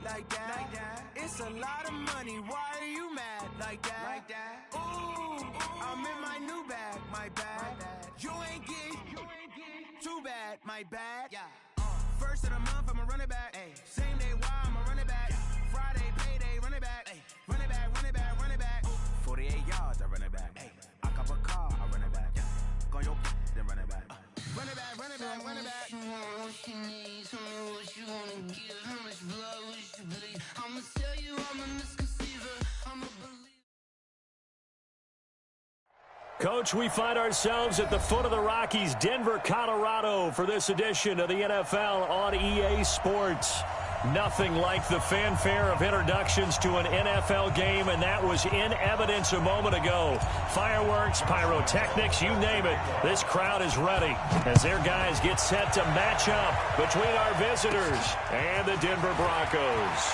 like that. It's a lot of money, why are you mad like that? Ooh, I'm in my new bag, my bad. You ain't get too bad, my bad. First of the month, I'ma run it back. Same day, why I'ma run it back. Friday, payday, run it back. Run it back, run it back, run it back. 48 yards, I run it back. I cop a car, I run it back. Go your then run it back. Run it back, run it back, run it back. What you need, tell me what you wanna give. How much blood would you bleed? I'ma tell you I'm a misconceiver. I'm a believer. Coach, we find ourselves at the foot of the Rockies, Denver, Colorado, for this edition of the NFL on EA Sports. Nothing like the fanfare of introductions to an NFL game, and that was in evidence a moment ago. Fireworks, pyrotechnics, you name it. This crowd is ready as their guys get set to match up between our visitors and the Denver Broncos.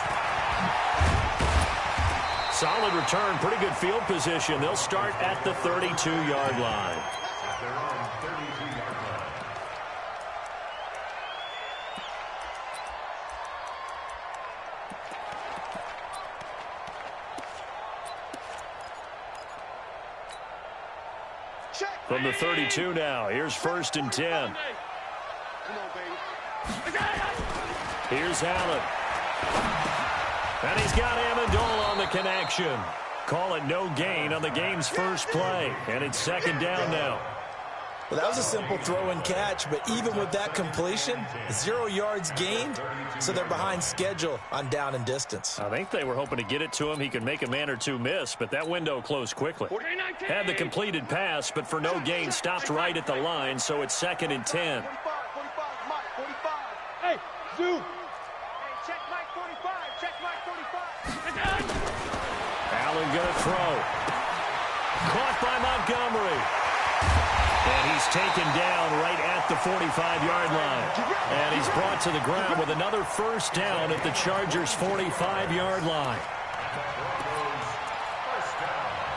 Solid return, pretty good field position. They'll start at the 32-yard line. From the 32 now, here's 1st and 10. Here's Allen. And he's got Amendola on the connection. Call it no gain on the game's first play. And it's 2nd down now. Well, that was a simple throw and catch, but even with that completion, 0 yards gained, so they're behind schedule on down and distance. I think they were hoping to get it to him. He could make a man or two miss, but that window closed quickly. Had the completed pass, but for no gain, stopped right at the line, so it's 2nd and 10. 45, Mike, 45. Hey, Zoo. Hey, check Mike 45, check Mike 45. Allen gonna throw. Caught by Montgomery. And he's taken down right at the 45-yard line. And he's brought to the ground with another 1st down at the Chargers' 45-yard line.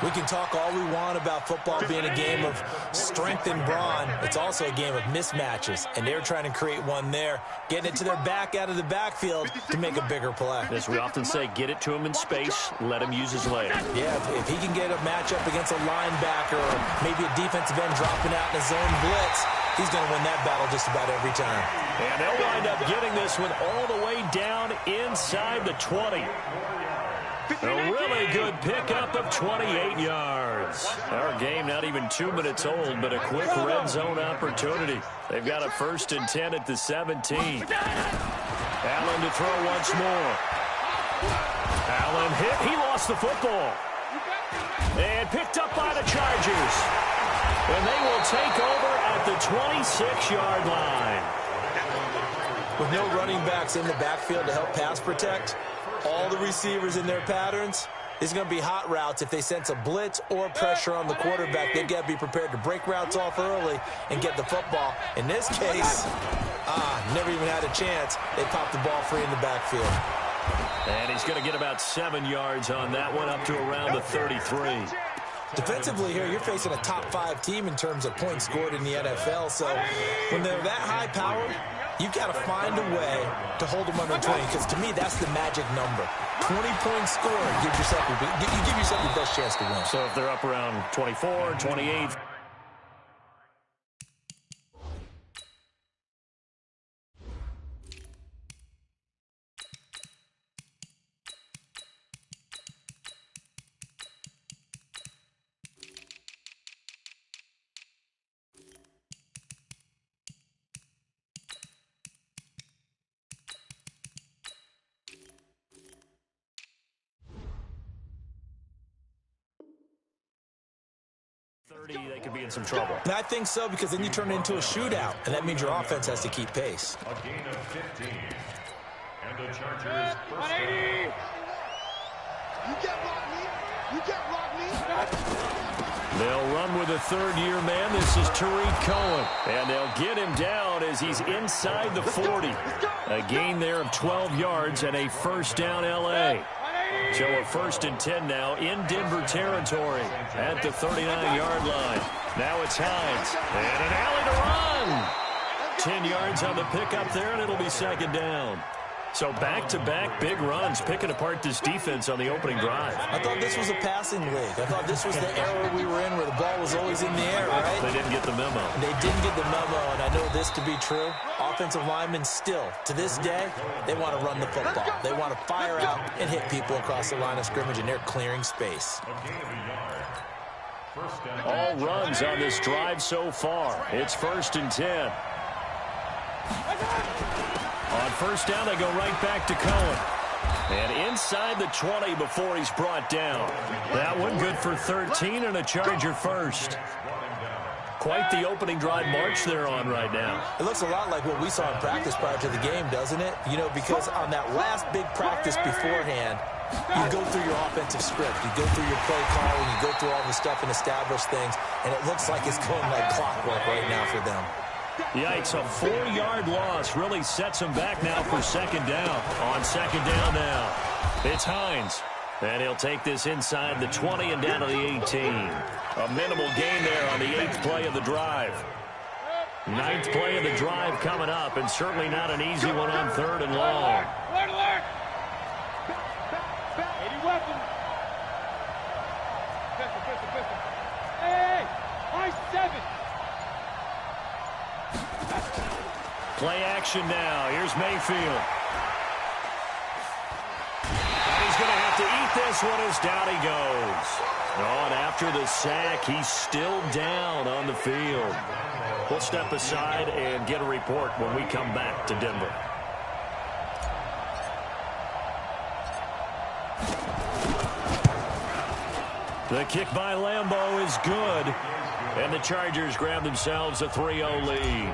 We can talk all we want about football being a game of strength and brawn. It's also a game of mismatches, and they're trying to create one there, getting it to their back out of the backfield to make a bigger play. As we often say, get it to him in space, let him use his leg. Yeah, if he can get a matchup against a linebacker or maybe a defensive end dropping out in a zone blitz, he's going to win that battle just about every time. And they'll wind up getting this one all the way down inside the 20. A really good pickup of 28 yards. Our game not even 2 minutes old, but a quick red zone opportunity. They've got a 1st and 10 at the 17. Allen to throw once more. Allen hit. He lost the football. And picked up by the Chargers. And they will take over at the 26-yard line. With no running backs in the backfield to help pass protect, all the receivers in their patterns, is going to be hot routes. If they sense a blitz or pressure on the quarterback, they've got to be prepared to break routes off early and get the football. In this case, never even had a chance. They popped the ball free in the backfield. And he's going to get about 7 yards on that one, up to around the 33. Defensively here, you're facing a top 5 team in terms of points scored in the NFL. So when they're that high powered, you've got to find a way to hold them under 20, because to me, that's the magic number. 20 points scored, you give yourself your best chance to win. So if they're up around 24, 28. They could be in some trouble. And I think so, because then you turn it into a shootout, and that means your offense has to keep pace. A gain of 15. And the Chargers first down. You get rock me. They'll run with a 3rd-year man. This is Tariq Cohen. And they'll get him down as he's inside the 40. A gain there of 12 yards and a 1st down L.A. So a 1st and 10 now in Denver territory at the 39-yard line. Now it's Hines. And an alley to run. 10 yards on the pickup there, and it'll be 2nd down. So back-to-back big runs, picking apart this defense on the opening drive. I thought this was a passing league. I thought this was the era we were in where the ball was always in the air, right? They didn't get the memo. They didn't get the memo, and I know this to be true. Offensive linemen still, to this day, they want to run the football. They want to fire out and hit people across the line of scrimmage, and they're clearing space. All runs on this drive so far. It's 1st and 10. On first down, they go right back to Cohen. And inside the 20 before he's brought down. That one good for 13 and a Charger first. Quite the opening drive march they're on right now. It looks a lot like what we saw in practice prior to the game, doesn't it? You know, because on that last big practice beforehand, you go through your offensive script. You go through your play calling. You go through all the stuff and establish things. And it looks like it's going like clockwork right now for them. Yikes, a 4-yard loss really sets him back now for 2nd down. On 2nd down now, it's Hines. And he'll take this inside the 20 and down to the 18. A minimal gain there on the 8th play of the drive. 9th play of the drive coming up, and certainly not an easy one on 3rd and long. Alert! 80 weapons. Pistol. Hey! I-7. Play action now. Here's Mayfield. And he's going to have to eat this one as down he goes. Oh, and after the sack, he's still down on the field. We'll step aside and get a report when we come back to Denver. The kick by Lambeau is good. And the Chargers grab themselves a 3-0 lead.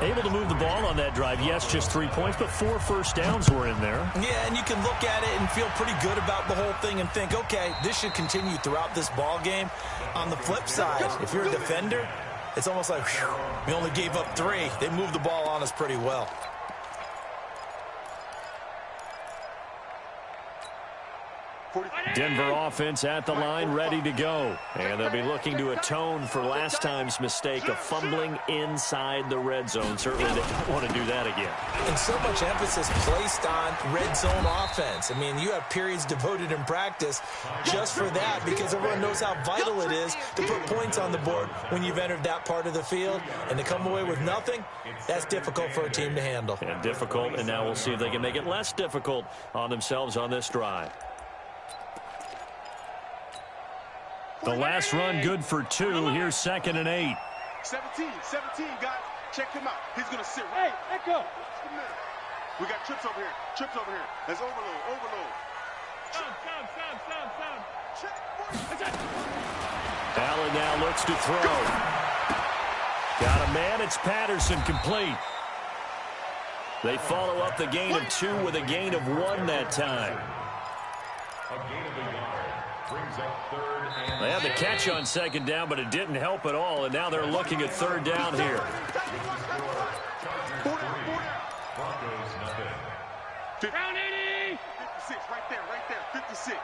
Able to move the ball on that drive. Yes, just 3 points, but 4 first downs were in there. Yeah, and you can look at it and feel pretty good about the whole thing and think, okay, this should continue throughout this ball game. On the flip side, if you're a defender, it's almost like, whew, we only gave up 3. They moved the ball on us pretty well. Denver offense at the line, ready to go. And they'll be looking to atone for last time's mistake of fumbling inside the red zone. Certainly they don't want to do that again. And so much emphasis placed on red zone offense. I mean, you have periods devoted in practice just for that because everyone knows how vital it is to put points on the board when you've entered that part of the field. And to come away with nothing, that's difficult for a team to handle. And difficult, and now we'll see if they can make it less difficult on themselves on this drive. The last run good for 2. Here's 2nd and 8. 17, guys. Check him out. He's going to sit right. Hey, echo. We got trips over here. Let's overload. Sound. Allen now looks to throw. Got a man. It's Patterson, complete. They follow up the gain of 2 with a gain of 1 that time. A gain of a yard brings up 3rd and... They had the catch on 2nd down, but it didn't help at all, and now they're looking at 3rd down here. Broncos nothing. Round 80. 56, right there. 56.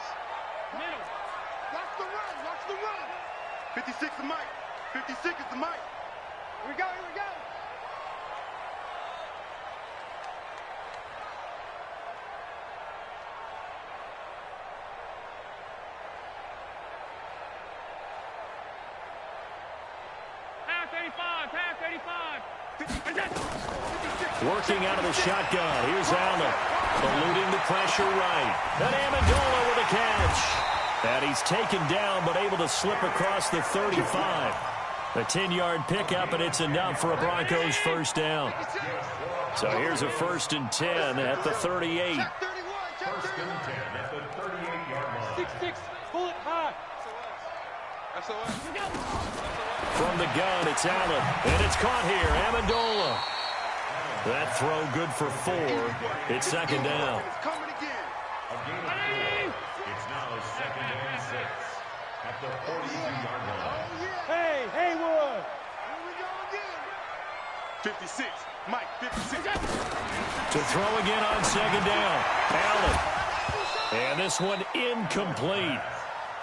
Middle. Watch the run. 56 is Mike. 56 is the Mike. Here we go. Working out of the shotgun. Here's Allen. Eluding the pressure right. And Amendola with a catch. And he's taken down, but able to slip across the 35. A 10-yard pickup, and it's enough for a Broncos first down. So here's a 1st and 10 at the 38. 1st and 10 at the 38-yard line. 6-6. Pull it high. From the gun, it's Allen. And it's caught here. Amendola. That throw good for 4. It's 2nd down. It's coming again. A gain of 4. It's now 2nd and 6 at the 42-yard line. Hey, Haywood. Here we go again. 56. Mike, 56. To throw again on 2nd down. Allen. And this one incomplete.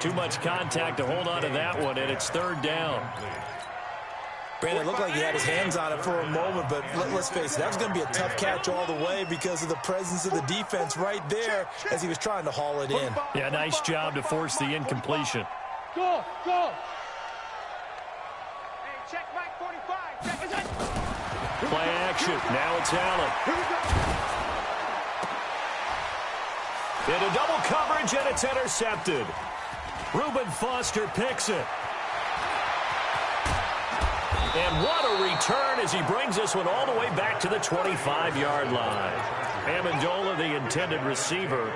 Too much contact to hold on to that one, and it's 3rd down. Brandon, it looked like he had his hands on it for a moment, but let's face it, that was going to be a tough catch all the way because of the presence of the defense right there as he was trying to haul it in. Yeah, nice job to force the incompletion. Go! Hey, check Mike 45. Check. Play action. Now it's Allen. Into double coverage, and it's intercepted. Reuben Foster picks it. And what a return as he brings this one all the way back to the 25-yard line. Amendola, the intended receiver.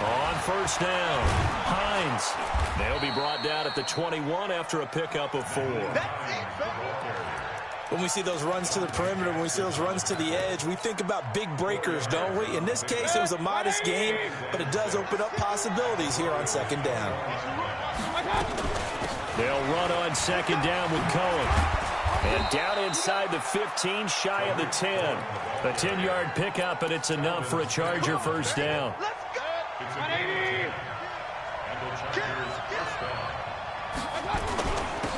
On first down, Hines. They'll be brought down at the 21 after a pickup of 4. When we see those runs to the perimeter, when we see those runs to the edge, we think about big breakers, don't we? In this case, it was a modest gain, but it does open up possibilities here on second down. They'll run on second down with Cohen. And down inside the 15, shy of the 10. A 10-yard pickup, and it's enough for a Charger first down.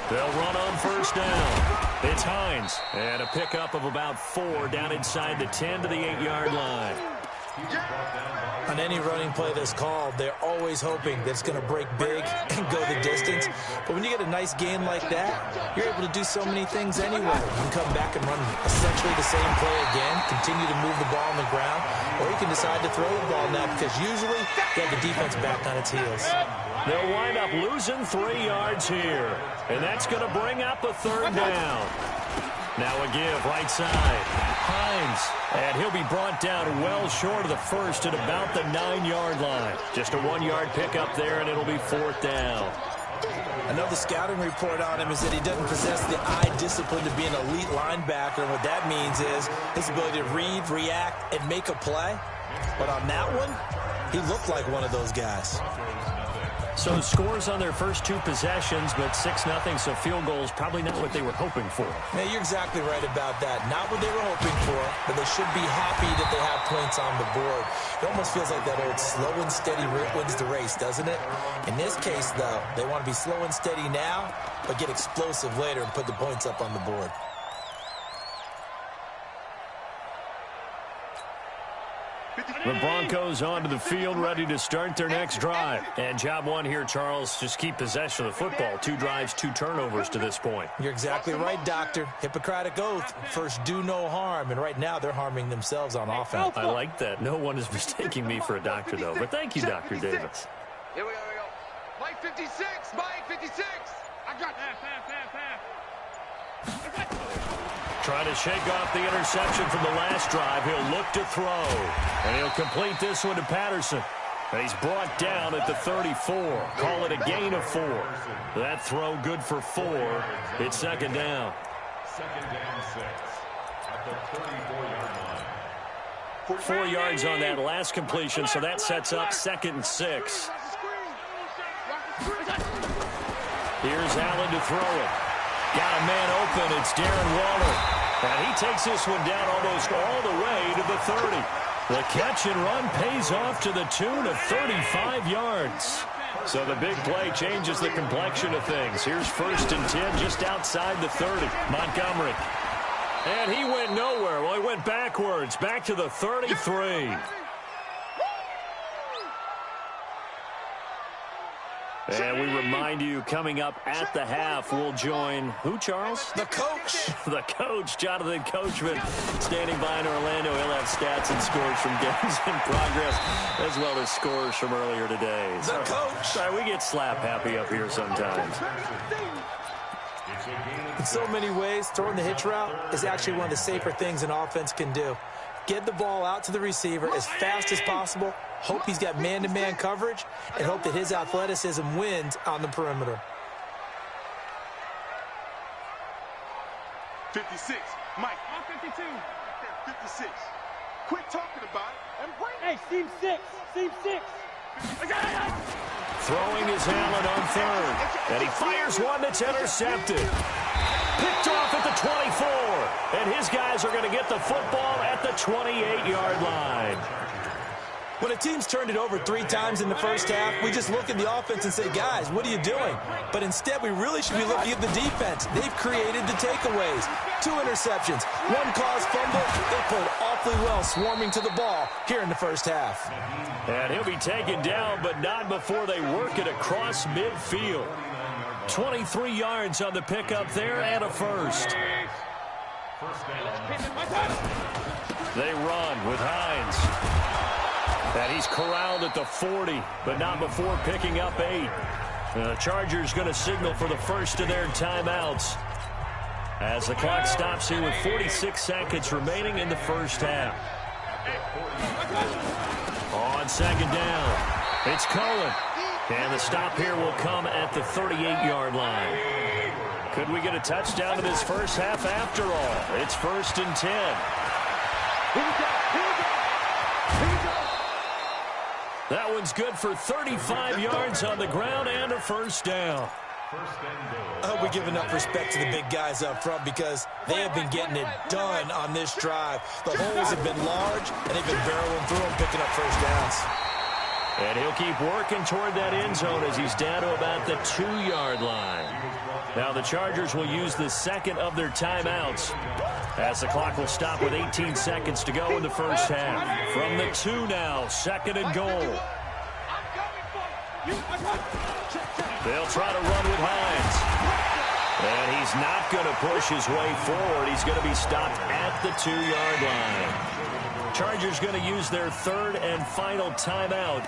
They'll run on first down. It's Hines. And a pickup of about 4 down inside the 10 to the 8-yard line. On any running play that's called, they're always hoping that it's going to break big and go the distance. But when you get a nice gain like that, you're able to do so many things anyway. You can come back and run essentially the same play again, continue to move the ball on the ground, or you can decide to throw the ball now because usually you have the defense back on its heels. They'll wind up losing 3 yards here, and that's going to bring up a third down. Now a give, right side. Hines, and he'll be brought down well short of the first at about the 9-yard line. Just a 1-yard pickup there, and it'll be 4th down. Another scouting report on him is that he doesn't possess the eye discipline to be an elite linebacker, and what that means is his ability to read, react, and make a play. But on that one, he looked like one of those guys. So scores on their first 2 possessions, but 6-0, so field goals probably not what they were hoping for. Yeah, you're exactly right about that. Not what they were hoping for, but they should be happy that they have points on the board. It almost feels like that old slow and steady wins the race, doesn't it? In this case, though, they want to be slow and steady now, but get explosive later and put the points up on the board. The Broncos onto the field, ready to start their next drive. And job one here, Charles, just keep possession of the football. 2 drives, 2 turnovers to this point. You're exactly right, Doctor. Hippocratic oath. First, do no harm. And right now, they're harming themselves on offense. I like that. No one is mistaking me for a doctor, though. But thank you, Dr. Davis. Here we go. Mike 56. Mike 56. I got that. Trying to shake off the interception from the last drive. He'll look to throw. And he'll complete this one to Patterson. And he's brought down at the 34. Call it a gain of 4. That throw good for 4. It's second down. Second down 6 at the 34-yard line. 4 yards on that last completion, so that sets up 2nd and 6. Here's Allen to throw it. Got a man open. It's Darren Waller. And he takes this one down almost all the way to the 30. The catch and run pays off to the tune of 35 yards. So the big play changes the complexion of things. Here's 1st and 10 just outside the 30. Montgomery. And he went nowhere. Well, he went backwards, back to the 33. And we remind you, coming up at the half, we'll join who, Charles? The coach. The coach, Jonathan Coachman, standing by in Orlando. He'll have stats and scores from games in progress, as well as scores from earlier today. The coach. Sorry, we get slap happy up here sometimes. In so many ways, throwing the hitch route is actually one of the safer things an offense can do. Get the ball out to the receiver as fast as possible, hope he's got man-to-man coverage, and hope that his athleticism wins on the perimeter. 56. Mike. 52. 56. Quit talking about it and bring it. Hey, seam 6. Throwing his Allen on 3rd. And he fires one that's intercepted. Picked off at the 24. And his guys are going to get the football at the 28-yard line. When a team's turned it over 3 times in the first half, we just look at the offense and say, guys, what are you doing? But instead, we really should be looking at the defense. They've created the takeaways. 2 interceptions, 1 caused fumble. They played awfully well swarming to the ball here in the first half. And he'll be taken down, but not before they work it across midfield. 23 yards on the pickup there and a first. They run with Hines. And he's corralled at the 40, but not before picking up 8. The Chargers going to signal for the first of their timeouts as the clock stops here with 46 seconds remaining in the first half. On second down, it's Cohen. And the stop here will come at the 38-yard line. Could we get a touchdown in this first half after all? It's 1st and 10. Here we go. That one's good for 35 yards on the ground and a first down. I hope we give enough respect to the big guys up front because they have been getting it done on this drive. The holes have been large, and they've been barreling through them, picking up first downs. And he'll keep working toward that end zone as he's down to about the 2-yard line. Now the Chargers will use the second of their timeouts as the clock will stop with 18 seconds to go in the first half. From the 2 now, 2nd and goal. They'll try to run with Hines. And he's not going to push his way forward. He's going to be stopped at the 2-yard line. Chargers going to use their 3rd and final timeout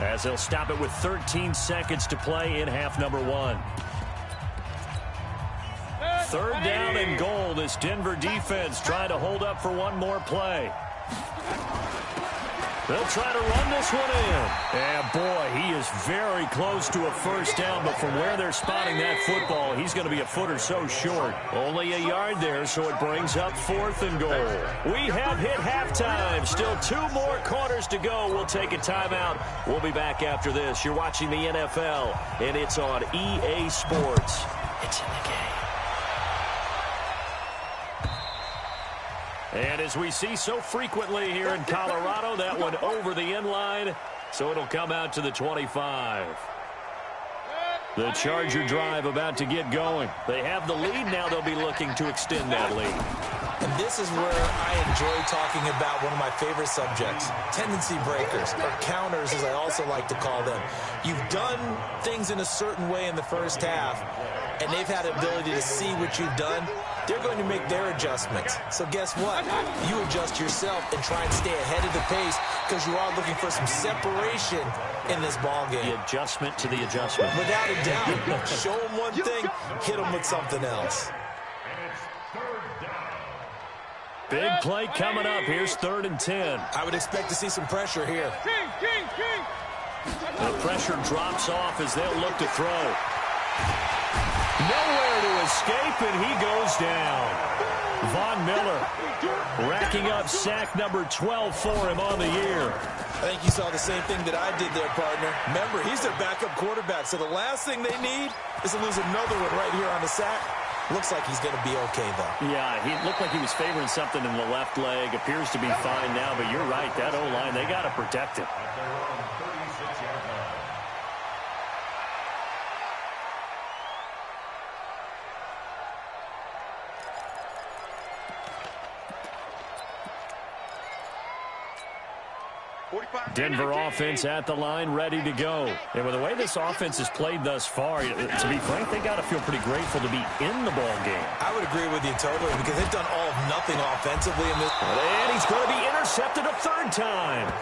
as they'll stop it with 13 seconds to play in half number 1. 3rd down and goal. This Denver defense trying to hold up for one more play. They'll try to run this one in. And boy, he is very close to a first down, but from where they're spotting that football, he's going to be a foot or so short. Only a yard there, so it brings up 4th and goal. We have hit halftime. Still 2 more quarters to go. We'll take a timeout. We'll be back after this. You're watching the NFL, and it's on EA Sports. It's in the game. And as we see so frequently here in Colorado, that one over the end line, so it'll come out to the 25. The Charger drive about to get going. They have the lead. Now they'll be looking to extend that lead. And this is where I enjoy talking about one of my favorite subjects, tendency breakers, or counters as I also like to call them. You've done things in a certain way in the first half, and they've had the ability to see what you've done. They're going to make their adjustments. So guess what? You adjust yourself and try and stay ahead of the pace because you are looking for some separation in this ball game. The adjustment to the adjustment. Without a doubt. Show them one thing, hit them with something else. Big play coming up. Here's 3rd and 10. I would expect to see some pressure here. The pressure drops off as they'll look to throw. Nowhere to escape, and he goes down. Von Miller racking up sack number 12 for him on the year. I think you saw the same thing that I did there, partner. Remember, he's their backup quarterback, so the last thing they need is to lose another one right here on the sack. Looks like he's going to be okay, though. Yeah, he looked like he was favoring something in the left leg. Appears to be fine now, but you're right. That O-line, they got to protect it. Denver offense at the line, ready to go. And with the way this offense has played thus far, to be frank, they got to feel pretty grateful to be in the ball game. I would agree with you totally because they've done all of nothing offensively in this. And he's going to be intercepted a 3rd time.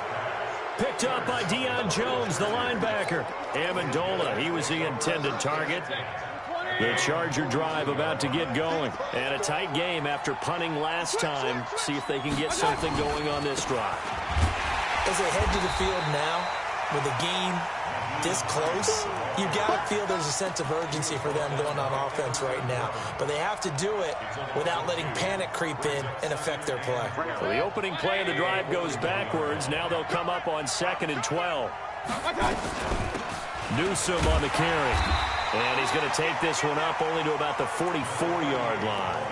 Picked up by Deion Jones, the linebacker. Amendola, he was the intended target. The Charger drive about to get going. And a tight game after punting last time. See if they can get something going on this drive. As they head to the field now, with the game this close, you've got to feel there's a sense of urgency for them going on offense right now. But they have to do it without letting panic creep in and affect their play. Well, the opening play of the drive goes backwards. Now they'll come up on 2nd and 12. Newsome on the carry. And he's going to take this one up only to about the 44-yard line.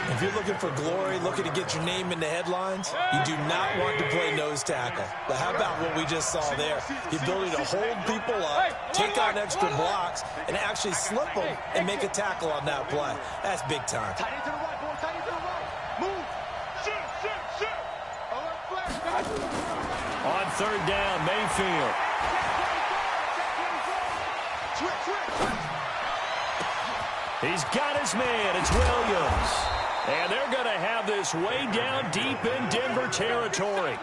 If you're looking for glory, looking to get your name in the headlines, you do not want to play nose tackle. But how about what we just saw there? The ability to hold people up, take on extra blocks, and actually slip them and make a tackle on that play. That's big time. Tight end to the right, boy. Tight end to the right. Move. Shoot. Alert flash. On third down, Mayfield. Switch. He's got his man. It's Williams. And they're going to have this way down deep in Denver territory.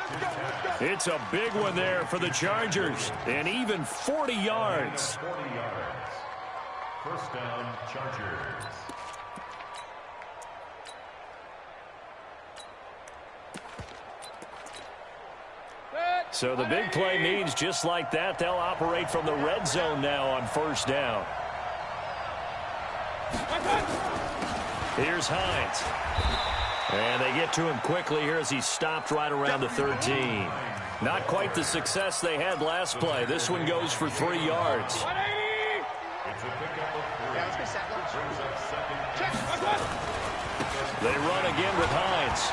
It's a big one there for the Chargers. And even 40 yards. 40 yards. First down, Chargers. So the big play means just like that, they'll operate from the red zone now on first down. Here's Hines. And they get to him quickly here as he's stopped right around the 13. Not quite the success they had last play. This one goes for 3 yards. It's a pickup of 3. Brings up second. They run again with Hines.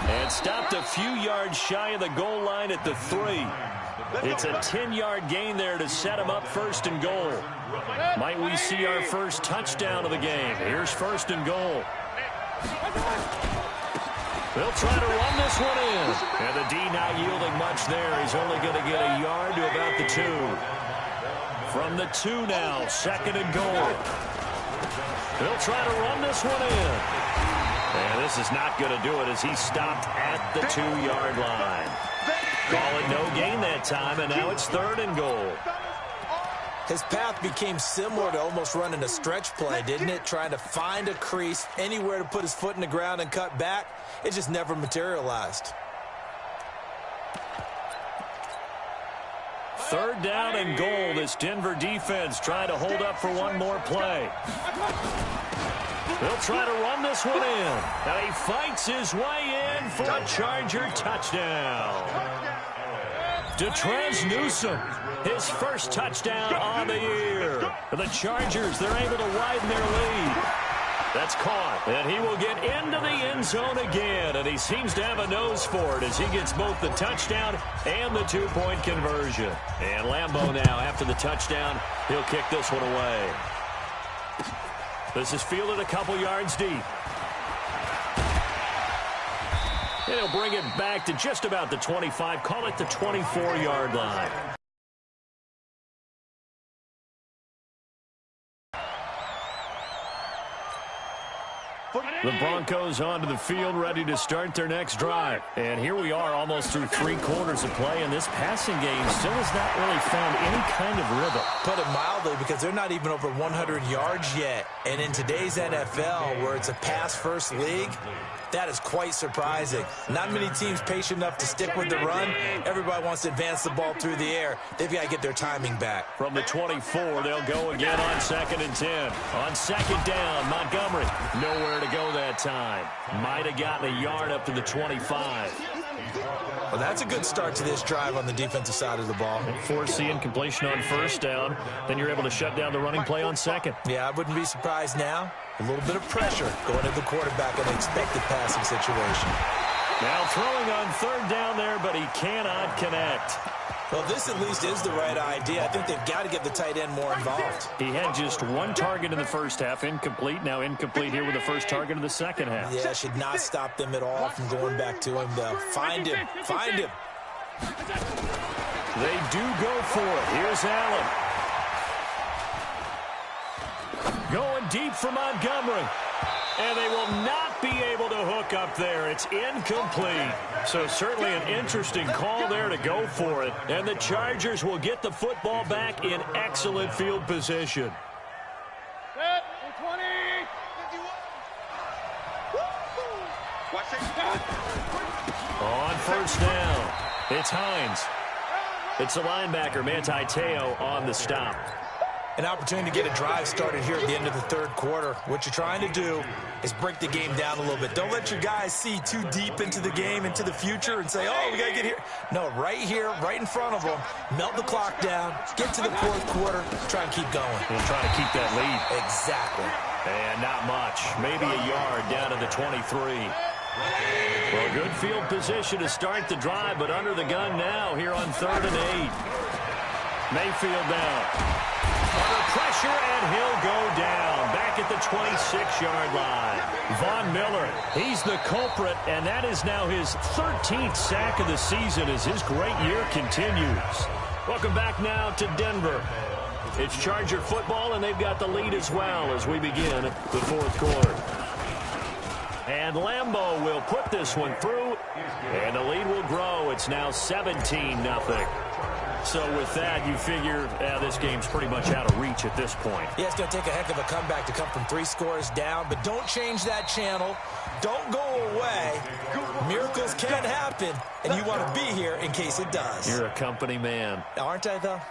And stopped a few yards shy of the goal line at the 3. It's a 10-yard gain there to set him up first and goal. Might we see our first touchdown of the game? Here's first and goal. They'll try to run this one in. And the D not yielding much there. He's only going to get a yard to about the 2. From the 2 now, second and goal. They'll try to run this one in. And this is not going to do it as he stopped at the 2-yard line. Call it no gain that time, and now it's third and goal. His path became similar to almost running a stretch play, didn't it? Trying to find a crease, anywhere to put his foot in the ground and cut back. It just never materialized. Third down and goal. This Denver defense trying to hold up for one more play. They'll try to run this one in. And he fights his way in for a Charger touchdown. DeTrez Newsome, his first touchdown on the year. The Chargers, they're able to widen their lead. That's caught, and he will get into the end zone again, and he seems to have a nose for it as he gets both the touchdown and the 2-point conversion. And Lambeau now, after the touchdown, he'll kick this one away. This is fielded a couple yards deep. And he'll bring it back to just about the 25, call it the 24-yard line. The Broncos onto the field, ready to start their next drive. And here we are almost through 3 quarters of play, and this passing game still has not really found any kind of rhythm. Put it mildly, because they're not even over 100 yards yet. And in today's NFL, where it's a pass-first league, that is quite surprising. Not many teams patient enough to stick with the run. Everybody wants to advance the ball through the air. They've got to get their timing back. From the 24, they'll go again on 2nd and 10. On 2nd down, Montgomery. Nowhere to go that time. Might have gotten a yard up to the 25. Well, that's a good start to this drive on the defensive side of the ball. Force the incompletion on first down. Then you're able to shut down the running play on second. Yeah, I wouldn't be surprised now. A little bit of pressure going at the quarterback in an expected passing situation. Now throwing on third down there, but he cannot connect. Well, this at least is the right idea. I think they've got to get the tight end more involved. He had just 1 target in the first half, incomplete. Now incomplete here with the first target of the second half. Yeah, should not stop them at all from going back to him, though. Find him. Find him. They do go for it. Here's Allen. Going deep for Montgomery. And they will not be able to hook up there. It's incomplete. So certainly an interesting call there to go for it. And the Chargers will get the football back in excellent field position. Set, 20. On first down, it's Hines. It's the linebacker, Manti Te'o, on the stop. an opportunity to get a drive started here at the end of the third quarter. What you're trying to do is break the game down a little bit. Don't let your guys see too deep into the game, into the future, and say, oh, we got to get here. No, right here, right in front of them, melt the clock down, get to the fourth quarter, try and keep going. And try to keep that lead. Exactly. And not much. Maybe a yard down to the 23. Well, good field position to start the drive, but under the gun now here on 3rd and 8. Mayfield down. Under pressure, and he'll go down. Back at the 26-yard line. Von Miller, he's the culprit, and that is now his 13th sack of the season as his great year continues. Welcome back now to Denver. It's Charger football, and they've got the lead as well as we begin the fourth quarter. And Lambeau will put this one through, and the lead will grow. It's now 17-0. So with that, you figure this game's pretty much out of reach at this point. Yeah, it's going to take a heck of a comeback to come from 3 scores down, but don't change that channel. Don't go away. Miracles can happen, and you want to be here in case it does. You're a company man. Aren't I, though?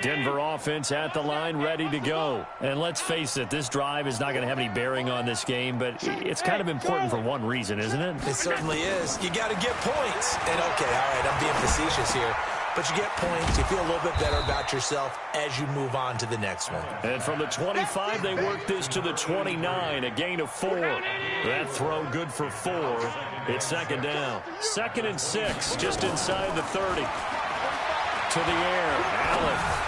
Denver offense at the line, ready to go. And let's face it, this drive is not going to have any bearing on this game, but it's kind of important for one reason, isn't it? It certainly is. You got to get points. And, okay, all right, I'm being facetious here. But you get points, you feel a little bit better about yourself as you move on to the next one. And from the 25, they work this to the 29, a gain of 4. That throw good for 4. It's 2nd down. 2nd and 6, just inside the 30. To the air, Allen.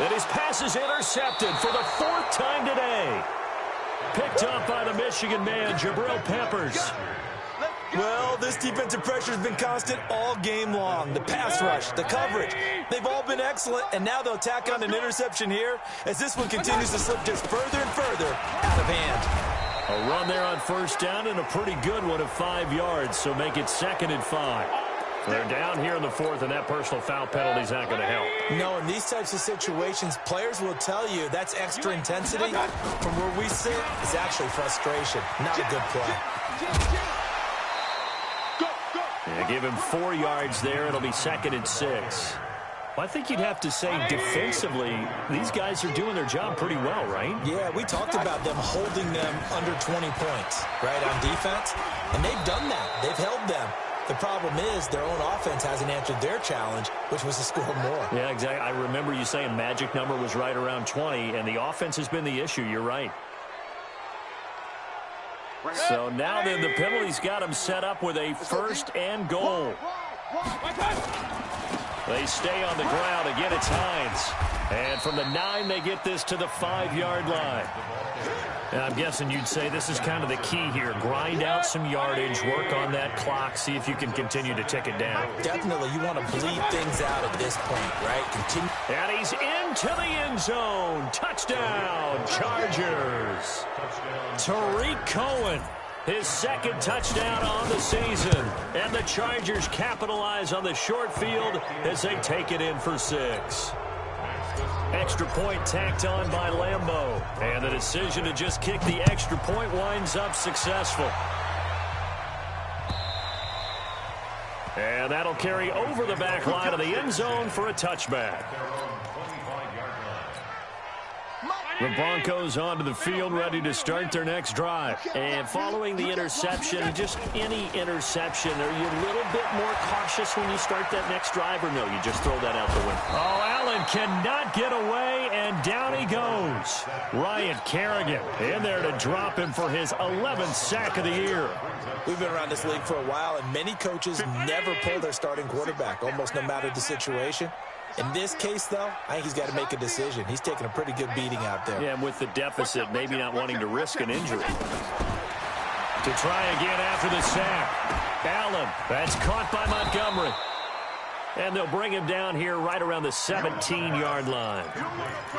And his pass is intercepted for the 4th time today. Picked up by the Michigan man, Jabril Peppers. Well, this defensive pressure has been constant all game long. The pass rush, the coverage, they've all been excellent, and now they'll tack on an interception here as this one continues to slip just further and further out of hand. A run there on 1st down and a pretty good one of 5 yards, so make it 2nd and 5. They're down here in the 4th, and that personal foul penalty is not going to help. No, in these types of situations, players will tell you that's extra intensity. From where we sit, it's actually frustration, not a good play. Yeah, give him 4 yards there. It'll be 2nd and 6. Well, I think you'd have to say defensively, these guys are doing their job pretty well, right? Yeah, we talked about them holding them under 20 points, right, on defense. And they've done that. They've held them. The problem is their own offense hasn't answered their challenge, which was to score more. Yeah, exactly. I remember you saying magic number was right around 20, and the offense has been the issue. You're right. So now then the penalty's got them set up with a 1st and goal. They stay on the ground. Again, it's Hines. And from the 9, they get this to the 5-yard line. And I'm guessing you'd say this is kind of the key here. Grind out some yardage, work on that clock, see if you can continue to tick it down. Definitely, you want to bleed things out at this point, right? Continue. And he's into the end zone. Touchdown, Chargers. Tariq Cohen, his 2nd touchdown on the season. And the Chargers capitalize on the short field as they take it in for 6. Extra point tacked on by Lambeau. And the decision to just kick the extra point winds up successful. And that'll carry over the back line of the end zone for a touchback. The Broncos onto the field, ready to start their next drive. And following the interception, just any interception, are you a little bit more cautious when you start that next drive, or no, you just throw that out the window? Oh, Allen cannot get away, and down he goes. Ryan Kerrigan in there to drop him for his 11th sack of the year. We've been around this league for a while, and many coaches never pull their starting quarterback, almost no matter the situation. In this case, though, I think he's got to make a decision. He's taking a pretty good beating out there. Yeah, and with the deficit, maybe not wanting to risk an injury. To try again after the sack. Allen, that's caught by Montgomery. And they'll bring him down here right around the 17-yard line.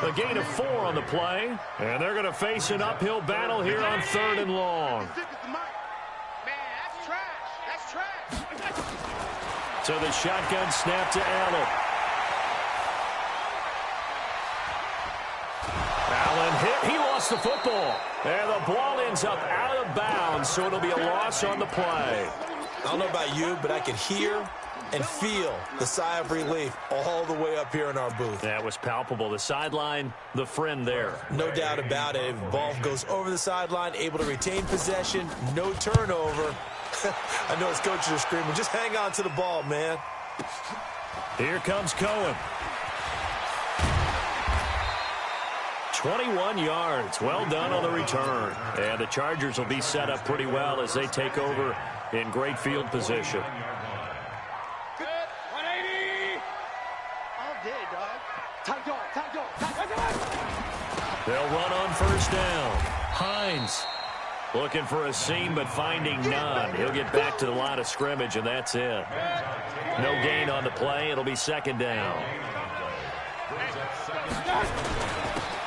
A gain of 4 on the play. And they're going to face an uphill battle here on 3rd and long. So the shotgun snap to Allen. Allen hit. He lost the football. And the ball ends up out of bounds, so it'll be a loss on the play. I don't know about you, but I could hear and feel the sigh of relief all the way up here in our booth. That was palpable. The sideline, the friend there. No doubt about it. If the ball goes over the sideline, able to retain possession, no turnover. I know his coaches are screaming, just hang on to the ball, man. Here comes Cohen. 21 yards. Well done on the return. And the Chargers will be set up pretty well as they take over in great field position. Good. 180. All day, dog. Tight dog. They'll run on first down. Hines looking for a seam, but finding none. He'll get back to the line of scrimmage, and that's it. No gain on the play. It'll be second down.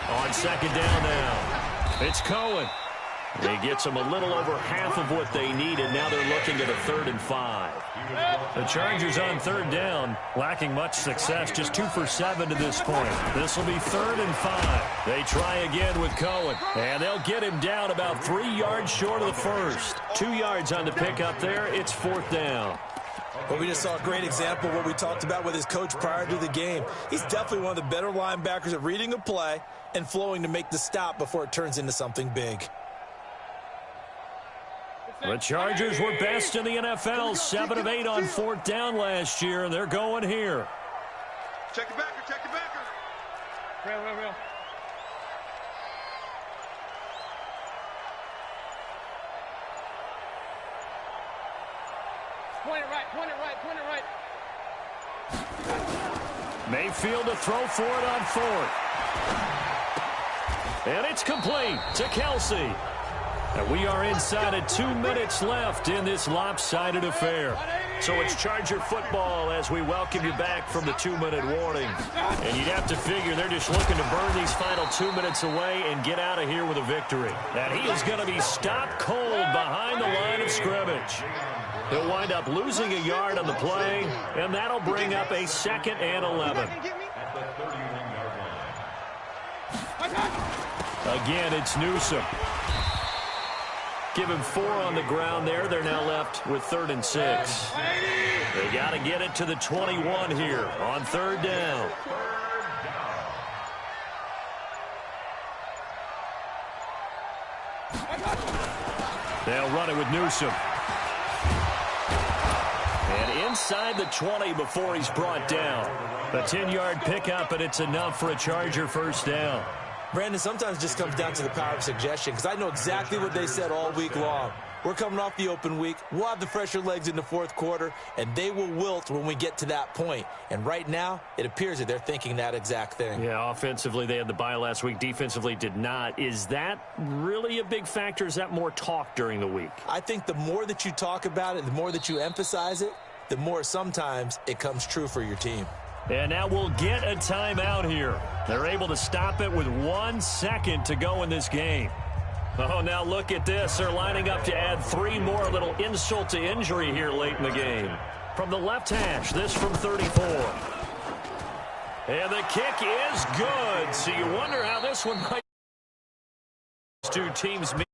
On second down now, it's Cohen. He gets them a little over half of what they needed. Now they're looking at a 3rd and 5. The Chargers on third down, lacking much success, just 2 for 7 to this point. This will be 3rd and 5. They try again with Cohen, and they'll get him down about 3 yards short of the first. 2 yards on the pickup there. It's 4th down. Well, we just saw a great example of what we talked about with his coach prior to the game. He's definitely one of the better linebackers at reading a play and flowing to make the stop before it turns into something big. The Chargers were best in the NFL, 7 of 8 on 4th down last year, and they're going here. Check the backer. Real. Point it right. Mayfield to throw for it on 4th. And it's complete to Kelsey. And we are inside of 2 minutes left in this lopsided affair. So it's Charger football as we welcome you back from the 2-minute warning. And you'd have to figure they're just looking to burn these final 2 minutes away and get out of here with a victory. And he is going to be stopped cold behind the line of scrimmage. He'll wind up losing a yard on the play, and that'll bring up a 2nd and 11. Again, it's Newsome. Give him 4 on the ground there. They're now left with 3rd and 6. They got to get it to the 21 here on 3rd down. They'll run it with Newsome. And inside the 20 before he's brought down. A 10-yard pickup, and it's enough for a Charger first down. Brandon, sometimes it just comes down to the power of suggestion, because I know exactly what they said all week long. We're coming off the open week. We'll have the fresher legs in the 4th quarter, and they will wilt when we get to that point. And right now, it appears that they're thinking that exact thing. Yeah, offensively, they had the bye last week. Defensively, did not. Is that really a big factor? Is that more talk during the week? I think the more that you talk about it, the more that you emphasize it, the more sometimes it comes true for your team. And now we'll get a timeout here. They're able to stop it with 1 second to go in this game. Oh, now look at this. They're lining up to add 3 more. A little insult to injury here late in the game. From the left hash, this from 34. And the kick is good. So you wonder how this one might... Two teams meet.